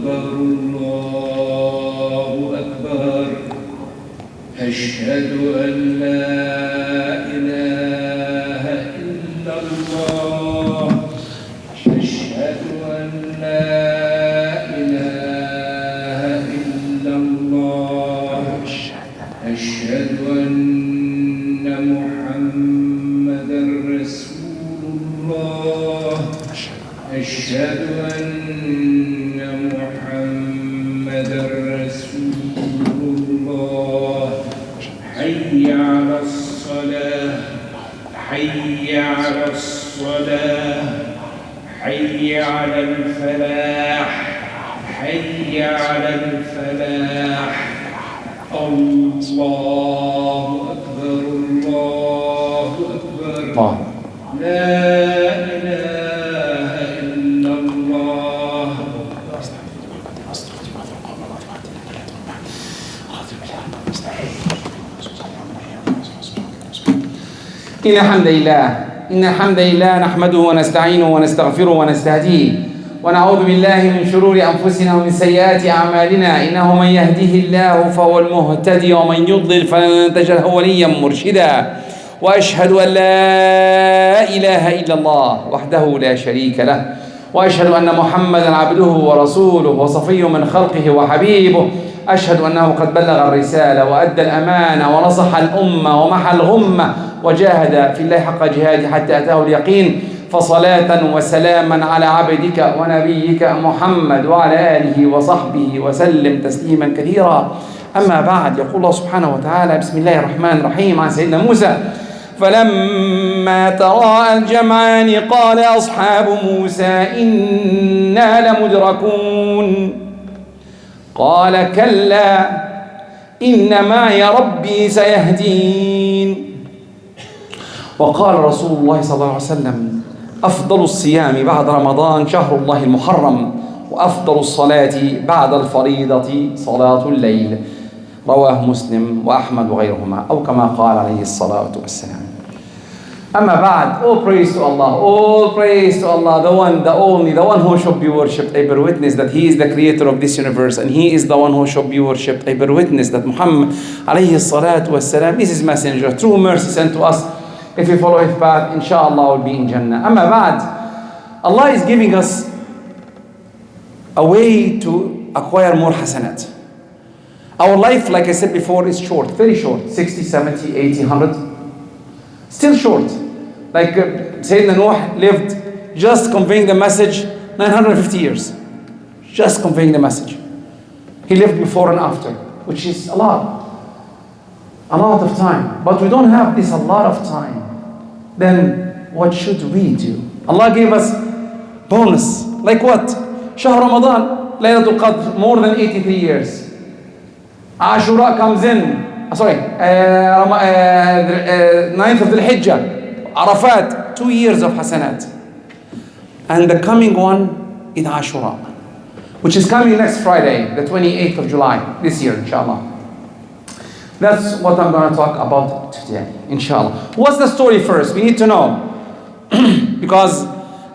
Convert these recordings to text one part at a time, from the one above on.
أكبر الله أكبر أشهد أن لا إله إلا الله أشهد أن لا إله إلا الله أشهد أن محمدا رسول الله أشهد أن محمدا رسول الله حي على الصلاة حي على الصلاة حي على الفلاح حي على الفلاح الله أكبر الله أكبر لا إله إلا الله إن الحمد لله نحمده ونستعينه ونستغفره ونستهديه ونعوذ بالله من شرور أنفسنا ومن سيئات أعمالنا إنه من يهده الله فهو المهتدي ومن يضلل فلن تجد له وليا مرشدا وأشهد أن لا إله إلا الله وحده لا شريك له وأشهد أن محمدا عبده ورسوله وصفيه من خلقه وحبيبه أشهد أنه قد بلغ الرسالة وأدى الأمانة ونصح الأمة ومحى الغمة وجاهد في الله حق جهاده حتى أتاه اليقين فصلاة وسلاما على عبدك ونبيك محمد وعلى آله وصحبه وسلم تسليما كثيرا أما بعد. يقول الله سبحانه وتعالى بسم الله الرحمن الرحيم عن سيدنا موسى فلما تراءى الجمعان قال أصحاب موسى إنا لمدركون قال كلا إن معي ربي سيهدين. وقال رسول الله صلى الله عليه وسلم أفضل الصيام بعد رمضان شهر الله المحرم وأفضل الصلاة بعد الفريضة صلاة الليل رواه مسلم وأحمد وغيرهما أو كما قال عليه الصلاة والسلام. أما بعد, all praise to Allah, all praise to Allah, the one, the only, the one who should be worshipped. I bear witness that He is the creator of this universe and He is the one who should be worshipped. I bear witness that Muhammad alayhi salatu wassalam is His messenger, true mercy sent to us. If we follow His path, inshallah we'll be in Jannah. Amma ba'd, Allah is giving us a way to acquire more hasanat. Our life, like I said before, is short, very short, 60, 70, 80, 100. Still short. Like Sayyidina Nuh lived just conveying the message 950 years. Just conveying the message. He lived before and after, which is a lot. A lot of time. But we don't have this a lot of time. Then what should we do? Allah gave us bonus. Like what? Shahr Ramadan, Laylatul Qadr, more than 83 years. Ashura comes in. 9th of the Hijjah, Arafat, 2 years of hasanat. And the coming one is Ashura, which is coming next Friday, the 28th of July, this year, inshallah. That's what I'm going to talk about today, inshallah. What's the story first? We need to know. Because,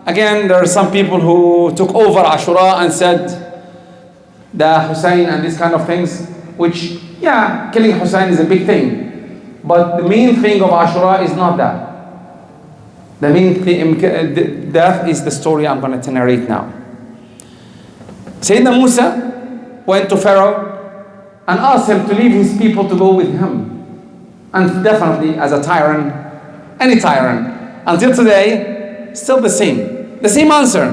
again, there are some people who took over Ashura and said the Hussein and these kind of things, which, yeah, killing Hussein is a big thing. But the main thing of Ashura is not that. The main thing, that is the story I'm going to narrate now. Sayyidina Musa went to Pharaoh and asked him to leave his people to go with him. And definitely, as a tyrant, any tyrant, until today, still the same. The same answer.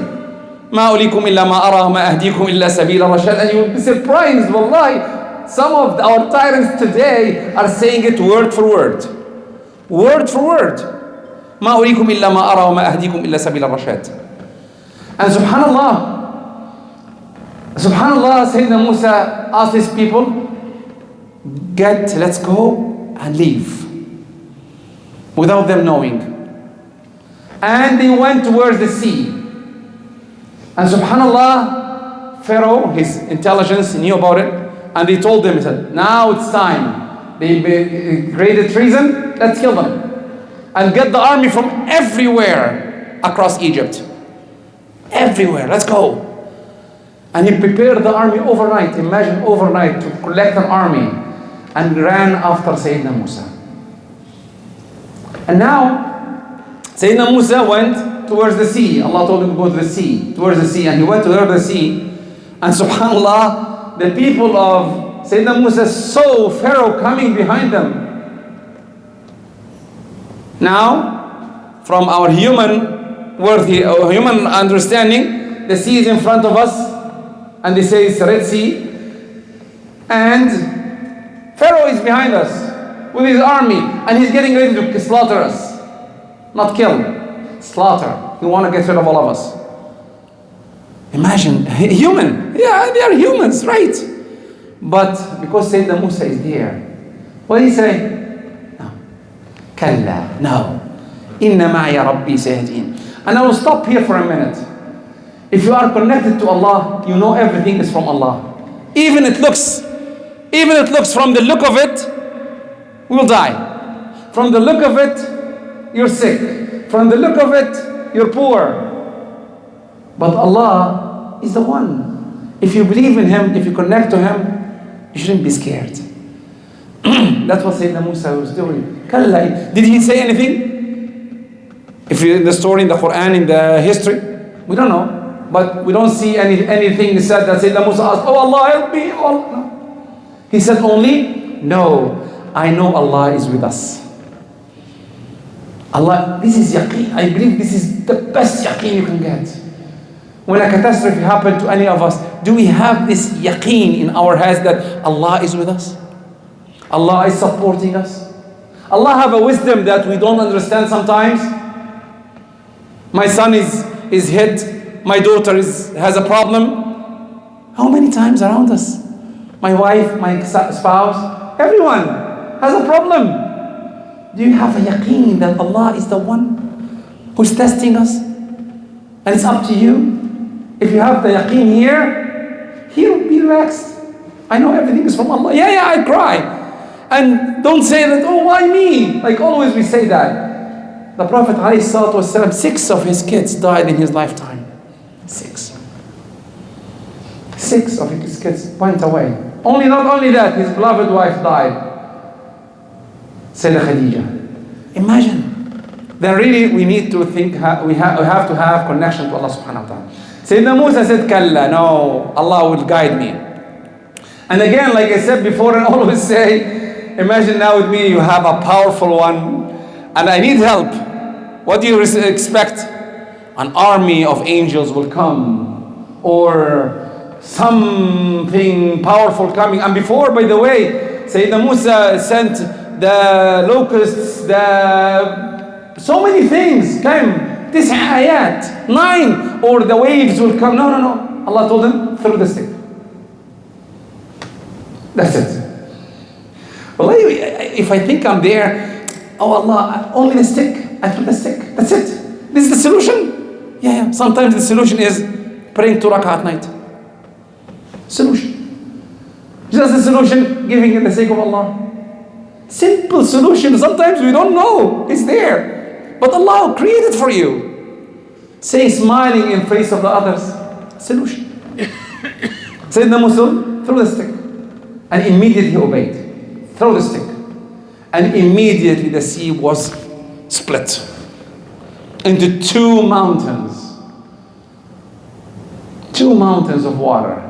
ما أوليكم إلا ما أرى ما أهديكم إلا سبيل الرشاد. And you will be surprised, wallahi. Some of our tyrants today are saying it word for word. Word for word. ما أريكم إلا ما أرى وما أهديكم إلا سبيل الرشاد. And subhanallah, Sayyidina Musa asked his people, let's go and leave. Without them knowing. And they went towards the sea. And subhanallah, Pharaoh, his intelligence, knew about it. And they told them, he said, now it's time. They created treason, let's kill them. And get the army from everywhere across Egypt. Everywhere, let's go. And he prepared the army overnight. Imagine overnight to collect an army, and ran after Sayyidina Musa. And now Sayyidina Musa went towards the sea. Allah told him to go to the sea, towards the sea, and he went towards the sea. And subhanAllah, the people of Sayyidina Musa saw Pharaoh coming behind them. Now, from our human understanding, the sea is in front of us, and they say it's the Red Sea, and Pharaoh is behind us with his army, and he's getting ready to slaughter us. Not kill, slaughter. He wants to get rid of all of us. Imagine, human. Yeah, they are humans, right? But because Sayyidina Musa is there, what did he say? No. Kalla, no. Inna ma'ya rabbi sayyidin. And I will stop here for a minute. If you are connected to Allah, you know everything is from Allah. Even it looks from the look of it, we will die. From the look of it, you're sick. From the look of it, you're poor. But Allah is the one. If you believe in Him, if you connect to Him, you shouldn't be scared. That's what Sayyidina Musa was doing. Kalla. Did he say anything? If you in the story, in the Quran, in the history, we don't know. But we don't see anything said that Sayyidina Musa asked, oh Allah, help me. Oh, no. He said only, no, I know Allah is with us. Allah, this is yaqeen. I believe this is the best yaqeen you can get. When a catastrophe happened to any of us, do we have this yaqeen in our heads that Allah is with us? Allah is supporting us? Allah have a wisdom that we don't understand sometimes. My son is hit. My daughter has a problem. How many times around us? My wife, my spouse, everyone has a problem. Do you have a yaqeen that Allah is the one who's testing us? And it's up to you. If you have the yaqeen here, be relaxed. I know everything is from Allah. Yeah, I cry. And don't say that, oh, why me? Like always we say that. The Prophet ﷺ, 6 of his kids died in his lifetime. 6 of his kids went away. Not only that, his beloved wife died. Sayyidah Khadija. Imagine. Then really we need to think, we have to have connection to Allah subhanahu wa ta'ala. Sayyidina Musa said, Kalla, no, Allah will guide me. And again, like I said before, and always say, imagine now with me, you have a powerful one, and I need help. What do you expect? An army of angels will come, or something powerful coming. And before, by the way, Sayyidina Musa sent the locusts, so many things came. 9 ayat, 9, or the waves will come. No. Allah told him, throw the stick. That's it. Well, if I think I'm there, oh Allah, only the stick. I threw the stick. That's it. This is the solution. Yeah. Sometimes the solution is praying 2 rak'ah at night. Solution. Just the solution, giving in the sake of Allah. Simple solution. Sometimes we don't know it's there, but Allah created for you. Say smiling in face of the others. Solution. Sayyidina Musa, throw the stick. And immediately he obeyed. Throw the stick. And immediately the sea was split into 2 mountains. 2 mountains of water.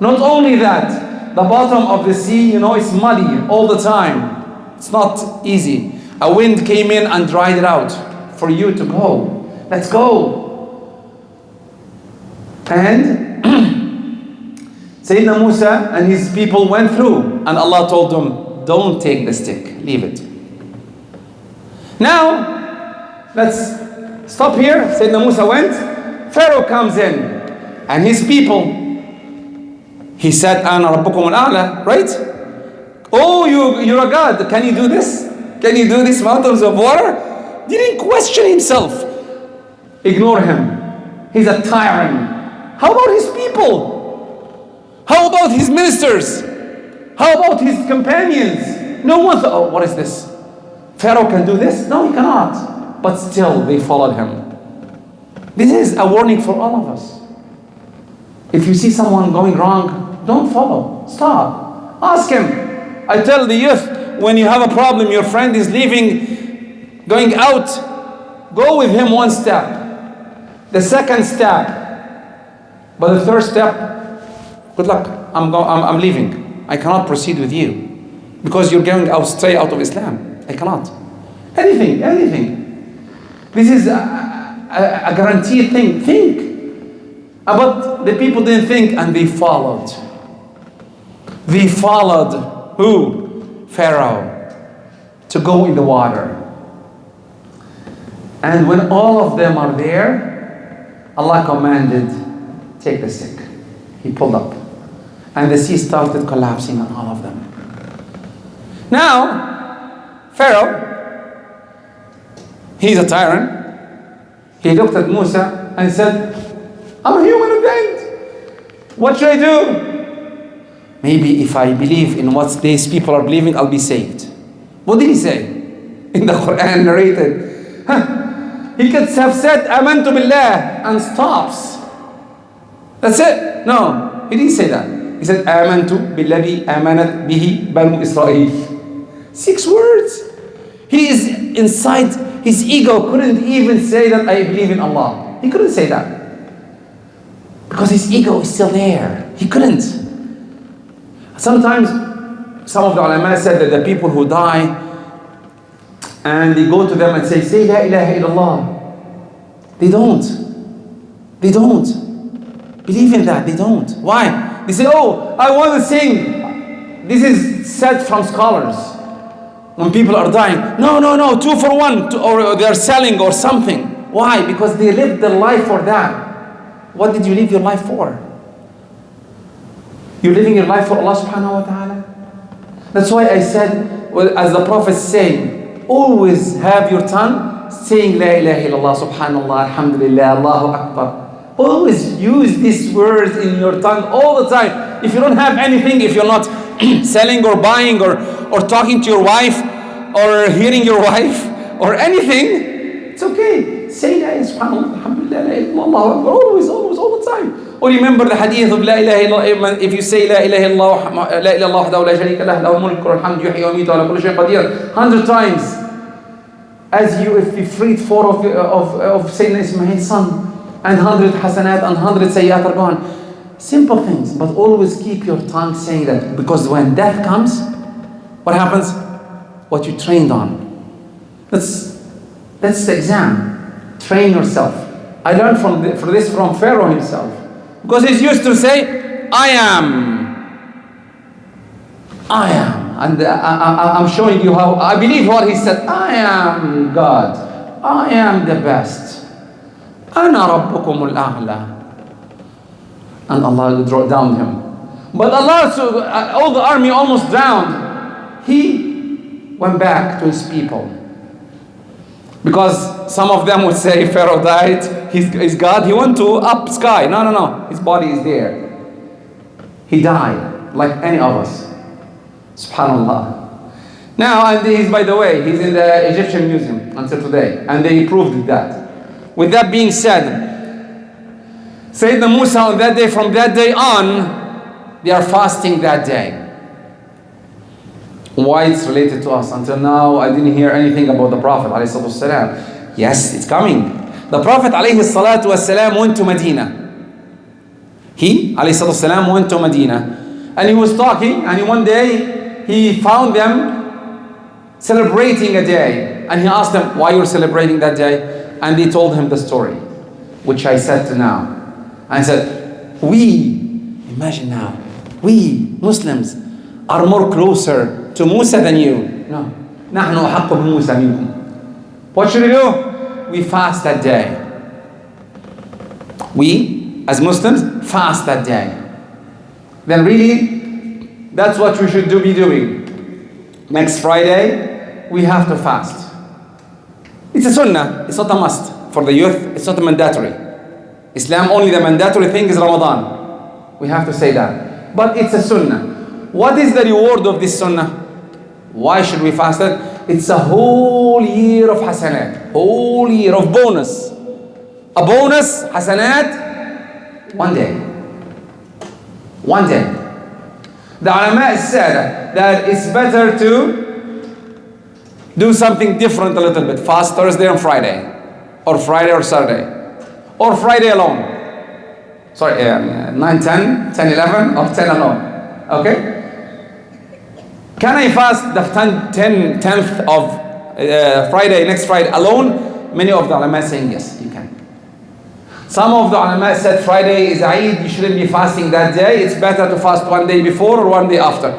Not only that, the bottom of the sea, it's muddy all the time. It's not easy. A wind came in and dried it out for you to go. Let's go. And Sayyidina Musa and his people went through, and Allah told them, don't take the stick, leave it. Now, let's stop here. Sayyidina Musa went. Pharaoh comes in, and his people, he said, Ana Rabbukum al-A'la, right? Oh, you're a God. Can you do this? Can you do these mountains of water? Didn't question himself. Ignore him. He's a tyrant. How about his people? How about his ministers? How about his companions? No one thought, oh, what is this? Pharaoh can do this? No, he cannot. But still, they followed him. This is a warning for all of us. If you see someone going wrong, don't follow. Stop. Ask him. I tell the youth, when you have a problem, your friend is leaving, going out, go with him one step. The second step. But the third step, good luck. I'm leaving. I cannot proceed with you. Because you're going out straight out of Islam. I cannot. Anything. This is a guaranteed thing. Think. But the people didn't think, and they followed. They followed who? Pharaoh. To go in the water. And when all of them are there, Allah commanded, take the stick. He pulled up. And the sea started collapsing on all of them. Now, Pharaoh, he's a tyrant. He looked at Musa and said, I'm a human being. What should I do? Maybe if I believe in what these people are believing, I'll be saved. What did he say? In the Quran narrated. He could have said, Amantu billah, and stops. That's it. No, he didn't say that. He said, Amantu billadhi amanat bihi banu Israel. 6 words. He is inside, his ego couldn't even say that I believe in Allah. He couldn't say that. Because his ego is still there. He couldn't. Sometimes, some of the ulama said that the people who die, and they go to them and say La ilaha illallah. They don't believe in that. They don't. Why? They say, oh, I want to sing. This is said from scholars. When people are dying, no, 2 for 1, or they're selling or something. Why? Because they lived their life for that. What did you live your life for? You're living your life for Allah subhanahu wa ta'ala. That's why I said, well, as the Prophet said, always have your tongue saying La ilaha illallah, subhanallah, alhamdulillah, Allahu Akbar. Always use these words in your tongue all the time. If you don't have anything, if you're not selling or buying or talking to your wife or hearing your wife or anything, it's okay. Say La ilaha subhanallah, alhamdulillah, la ilaha illallah, Allahu Akbar. Always, all the time. Or remember the hadith of La ilaha illallah. If you say La ilaha illallah, la ilaha illallah wahdahu la sharika lah, lahu mulku wa alhamdu yuhyi wa yumiitu wa ala kulli shay'in qadir, 100 times. As you, if you freed 4 of Sayyidina Ismail's son, and 100 hasanat and 100 sayyat are gone. Simple things, but always keep your tongue saying that. Because when death comes, what happens? What you trained on. That's the exam. Train yourself. I learned from this from Pharaoh himself. Because he's used to say, I am. And I'm showing you how, I believe what he said. I am God. I am the best. أَنَا رَبُّكُمُ الْأَعْلَى. And Allah drowned him. But Allah, all the army almost drowned. He went back to his people. Because some of them would say Pharaoh died, he's God, he went to up sky. No, his body is there. He died like any of us. Subhanallah. Now, and he's, by the way, he's in the Egyptian museum until today, and they proved that. With that being said, Sayyidina Musa on that day, from that day on, they are fasting that day. Why it's related to us? Until now, I didn't hear anything about the Prophet ﷺ. Yes, it's coming. The Prophet ﷺ went to Medina. He ﷺ went to Medina. And he was talking, and one day, he found them celebrating a day. And he asked them, why you're celebrating that day? And they told him the story, which I said to now. I said, imagine now, we Muslims are more closer to Musa than you. No. نحن أحق بموسى منكم. What should we do? We fast that day. We, as Muslims, fast that day. Then really, that's what we should be doing. Next Friday, we have to fast. It's a sunnah, it's not a must. For the youth, it's not a mandatory. Islam, only the mandatory thing is Ramadan. We have to say that. But it's a sunnah. What is the reward of this sunnah? Why should we fast it? It's a whole year of hasanat. Whole year of bonus. A bonus, hasanat, one day. One day. The ulama said that it's better to do something different a little bit. Fast Thursday and Friday. Or Friday or Saturday. Or Friday alone. Sorry, 9, 10, 10, 11, or 10 alone. Okay? Can I fast the 10th of Friday, next Friday alone? Many of the ulama saying yes, you can. Some of the ulama said Friday is Eid, you shouldn't be fasting that day. It's better to fast one day before or one day after.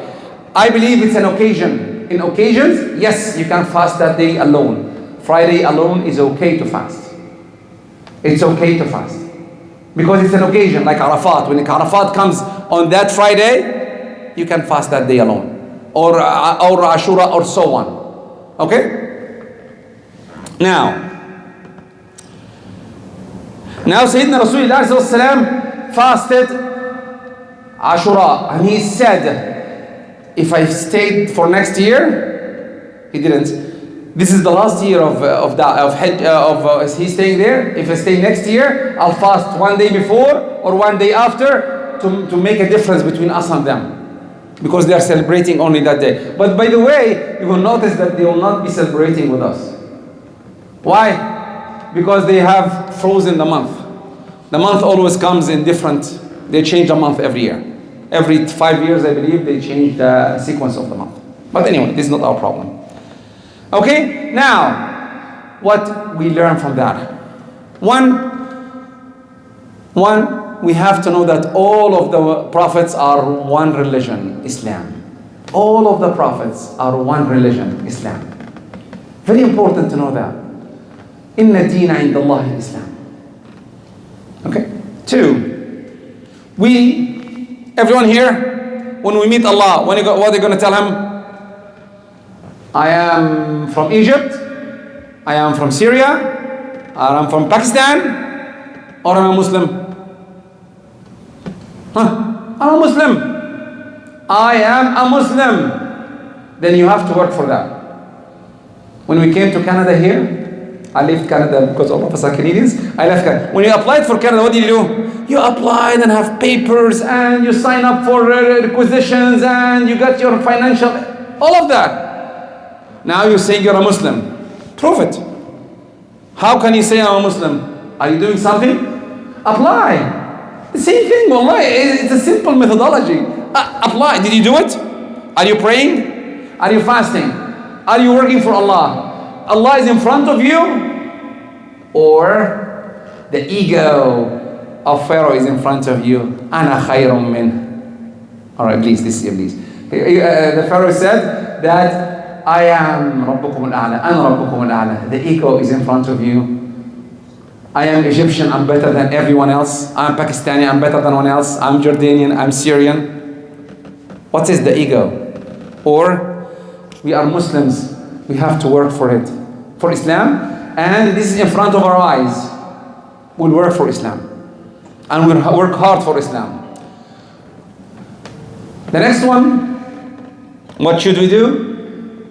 I believe it's an occasion. In occasions, yes, you can fast that day alone. Friday alone is okay to fast. It's okay to fast. Because it's an occasion, like Arafat. When Arafat comes on that Friday, you can fast that day alone. Or ashura or so on. Okay? Now Sayyidina Rasulullah fasted ashura, and he said, if I stayed for next year, he didn't. This is the last year of he's staying there. If I stay next year, I'll fast one day before or one day after to make a difference between us and them. Because they are celebrating only that day. But by the way, you will notice that they will not be celebrating with us. Why? Because they have frozen the month. The month always comes in different, they change the month every year. Every 5 years, I believe, they change the sequence of the month. But anyway, this is not our problem. Okay, now, what we learn from that? One, we have to know that all of the prophets are one religion, Islam. All of the prophets are one religion, Islam. Very important to know that. Inna deena inda Allah Islam. Okay? Two, everyone here, when we meet Allah, what are they going to tell him? I am from Egypt, I am from Syria, I am from Pakistan, or I'm a Muslim. I'm a Muslim. I am a Muslim. Then you have to work for that. When we came to Canada here, I left Canada because all of us are Canadians. I left Canada. When you applied for Canada, what did you do? You applied and have papers and you sign up for requisitions and you got your financial, all of that. Now you're saying you're a Muslim. Prove it. How can you say I'm a Muslim? Are you doing something? Apply. The same thing, wallah. It's a simple methodology. Apply. Did you do it? Are you praying? Are you fasting? Are you working for Allah? Allah is in front of you? Or the ego of Pharaoh is in front of you? Ana khayrun min. Alright, please, this is Iblis. The Pharaoh said that I am Rabbukum al-A'la. Ana Rabbukum al-A'la. The ego is in front of you. I am Egyptian, I'm better than everyone else. I'm Pakistani, I'm better than one else. I'm Jordanian, I'm Syrian. What is the ego? Or we are Muslims, we have to work for it, for Islam, and this is in front of our eyes. We'll work for Islam, and we'll work hard for Islam. The next one, what should we do?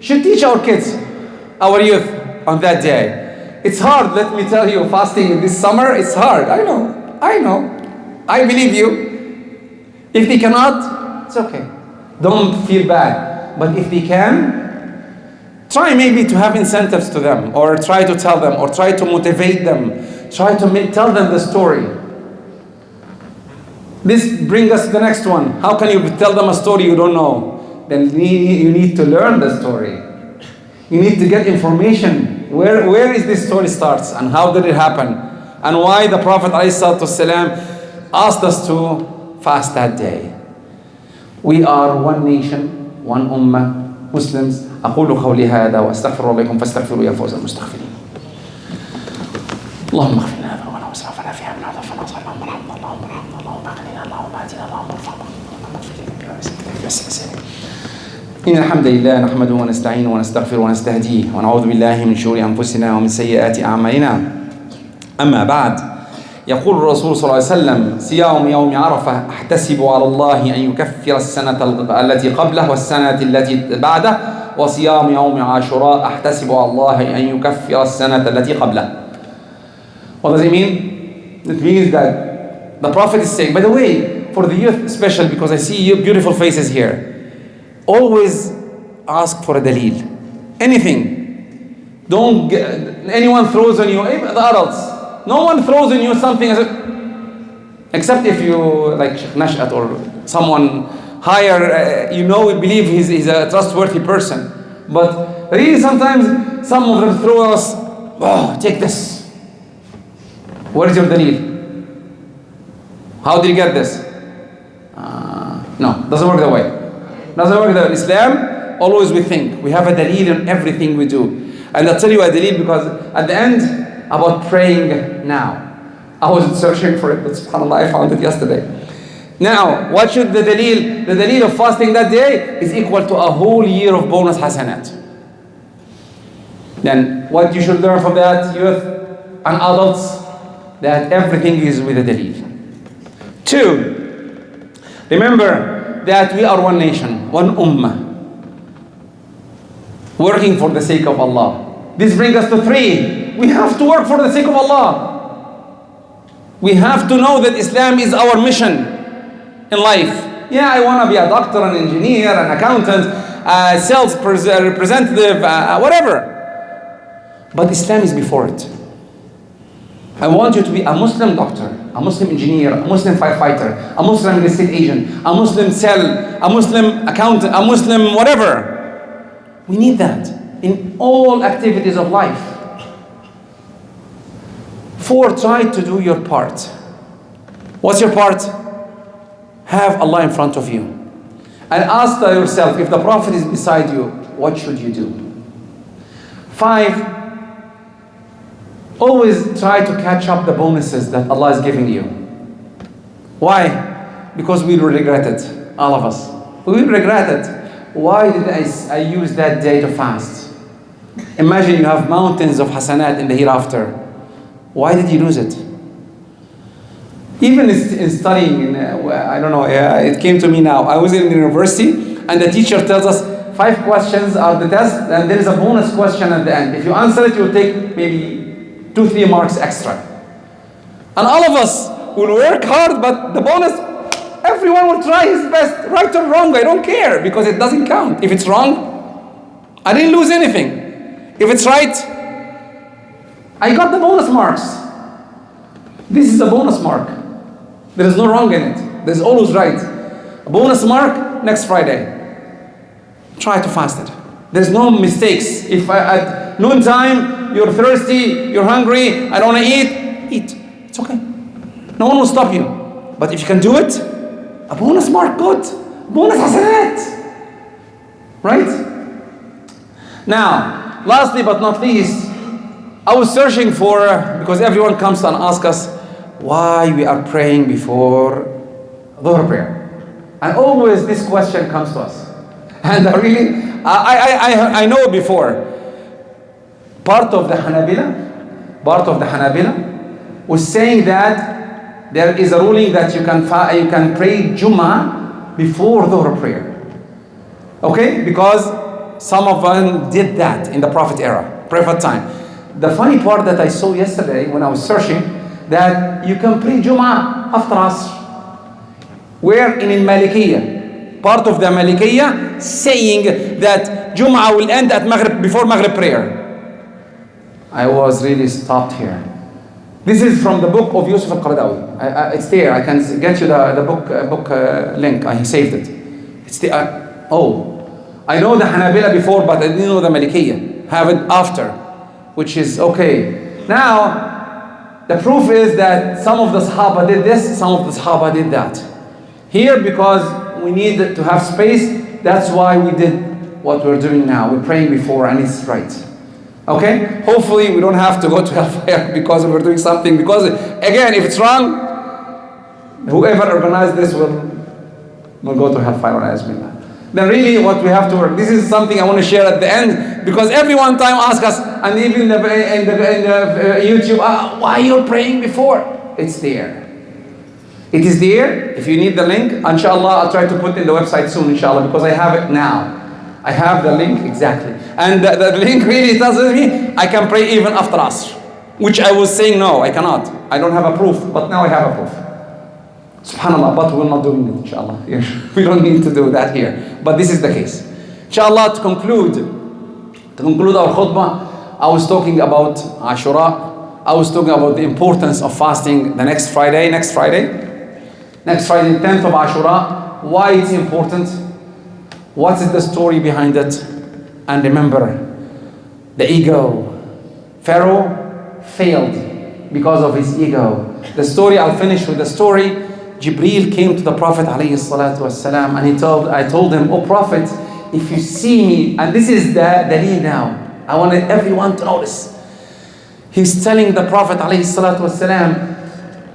Should teach our kids, our youth, on that day. It's hard, let me tell you, fasting in this summer, it's hard. I know. I believe you. If they cannot, it's okay. Don't feel bad. But if they can, try maybe to have incentives to them, or try to tell them, or try to motivate them. Try to tell them the story. This brings us to the next one. How can you tell them a story you don't know? Then you need to learn the story. You need to get information. Where is this story starts and how did it happen? And why the Prophet ﷺ asked us to fast that day. We are one nation, one ummah, Muslims. أقول قولي هذا وأستغفر الله لكم فاستغفروا يا فوز المستغفرين. اللهم اغفر لنا ذنوبنا واسرافنا في امرنا وضعفنا وصلنا اللهم ارحمنا اللهم اغننا اللهم اهدنا اللهم ارفعنا إن الحمد لله نحمده ونستعينه ونستغفره ونستهديه ونعوذ بالله من شرور أنفسنا ومن سيئات أعمالنا. أما بعد، يقول الرسول صلى الله عليه وسلم: صيام يوم عرفة أحتسب على الله أن يكفر السنة التي قبله والسنة التي بعده، وصيام يوم عاشوراء أحتسب على الله أن يكفر السنة التي قبله. What does it mean? It means that the Prophet is saying, by the way, for the youth especially, because I see you beautiful faces here, always ask for a dalil. Anything. Don't get, anyone throws on you, the adults, no one throws on you something except if you like Sheikh Nash'at or someone higher, you know, we believe he's a trustworthy person. But really sometimes some of them throw us, oh, take this. Where is your dalil? How did you get this? No, doesn't work that way. Doesn't work that way. Islam, always we think. We have a dalil in everything we do. And I'll tell you a dalil because at the end, about praying now. I wasn't searching for it, but subhanAllah, I found it yesterday. Now, what should the dalil? The dalil of fasting that day is equal to a whole year of bonus hasanat. Then, what you should learn from that, youth and adults, that everything is with a dalil. 2, remember that we are one nation, one ummah, working for the sake of Allah. This brings us to 3. We have to work for the sake of Allah. We have to know that Islam is our mission in life. Yeah, I want to be a doctor, an engineer, an accountant, a sales representative, whatever. But Islam is before it. I want you to be a Muslim doctor, a Muslim engineer, a Muslim firefighter, a Muslim real estate agent, a Muslim a Muslim accountant, a Muslim whatever. We need that in all activities of life. 4, try to do your part. What's your part? Have Allah in front of you. And ask yourself, if the Prophet is beside you, what should you do? 5, always try to catch up the bonuses that Allah is giving you. Why? Because we will regret it, all of us. We will regret it. Why did I use that day to fast? Imagine you have mountains of hasanat in the hereafter. Why did you lose it? Even in studying, I don't know, it came to me now. I was in university and the teacher tells us 5 questions are the test and there is a bonus question at the end. If you answer it, you'll take maybe 2-3 marks extra. And all of us will work hard, but the bonus, everyone will try his best, right or wrong, I don't care, because it doesn't count. If it's wrong, I didn't lose anything. If it's right, I got the bonus marks. This is a bonus mark. There is no wrong in it. There's always right. A bonus mark next Friday. Try to fast it. There's no mistakes. If at noontime you're thirsty, you're hungry, I don't want to eat, eat. It's okay. No one will stop you. But if you can do it, a bonus mark, good. Bonus hasanat. Right? Now, lastly but not least, I was searching for, because everyone comes and asks us why we are praying before Dhuhr prayer. And always this question comes to us. And I know before, part of the Hanabila was saying that there is a ruling that you can pray Jummah before Dhuhr prayer. Okay? Because some of them did that in the Prophet era, Prophet time. The funny part that I saw yesterday when I was searching, that you can pray Jum'ah after Asr. Where in Malikiyah, part of the Malikiyah saying that Jum'ah will end at Maghrib, before Maghrib prayer. I was really stopped here. This is from the book of Yusuf al-Qaradawi. It's there. I can get you the book link. I saved it. It's the I know the Hanabila before, but I didn't know the Malikiyah. Have it after, which is okay. Now, the proof is that some of the Sahaba did this, some of the Sahaba did that. Here, because we need to have space, that's why we did what we're doing now. We're praying before, and it's right. Okay? Hopefully, we don't have to go to hellfire because we're doing something. Because, again, if it's wrong, whoever organized this will go to hellfire. Then really what we have to work. This is something I want to share at the end, because every one time ask us, and even in the YouTube, why you're praying before? It's there. It is there. If you need the link, inshallah, I'll try to put in the website soon, inshallah, because I have it now. I have the link exactly. And the link really tells me I can pray even after Asr, which I was saying no, I cannot. I don't have a proof, but now I have a proof. Subhanallah, but we're not doing it, inshallah. We don't need to do that here. But this is the case. Inshallah, to conclude our khutbah, I was talking about Ashura. I was talking about the importance of fasting the next Friday, 10th of Ashura. Why it's important? What is the story behind it? And remember, the ego. Pharaoh failed because of his ego. The story, I'll finish with the story. Jibreel came to the Prophet ﷺ and I told him, "Oh Prophet, if you see me," and this is the daleel now, I want everyone to notice. He's telling the Prophet ﷺ,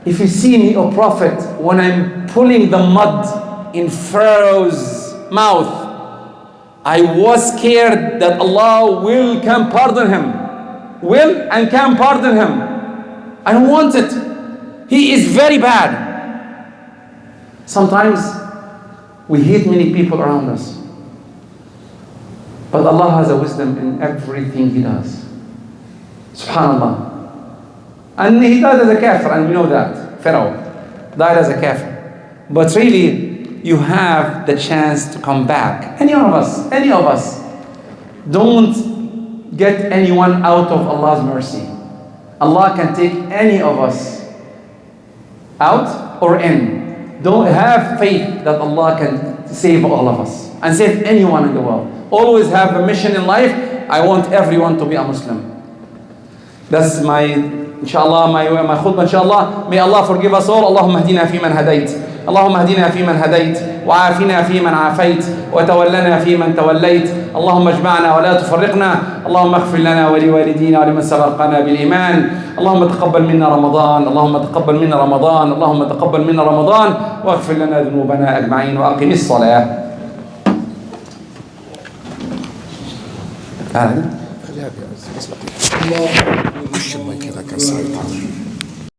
"If you see me, O Prophet, when I'm pulling the mud in Pharaoh's mouth, I was scared that Allah will can pardon him. Will and can pardon him. I don't want it. He is very bad." Sometimes we hate many people around us. But Allah has a wisdom in everything He does. Subhanallah. And he died as a kafir, and we know that. Pharaoh died as a kafir. But really, you have the chance to come back. Any of us. Don't get anyone out of Allah's mercy. Allah can take any of us out or in. Don't have faith that Allah can save all of us and save anyone in the world. Always have a mission in life. I want everyone to be a Muslim. That's my, inshallah, my khutbah, inshallah. May Allah forgive us all. Allahumma hdina fi man hadayt. اللهم اهدنا فيمن هديت وعافنا فيمن عافيت وتولنا فيمن توليت اللهم اجمعنا ولا تفرقنا اللهم اغفر لنا ولوالدينا ولمن سبقنا بالإيمان اللهم تقبل منا رمضان اللهم تقبل منا رمضان اللهم تقبل منا رمضان واغفر لنا ذنوبنا أجمعين وأقم الصلاة. خليها بس بطيء. الله.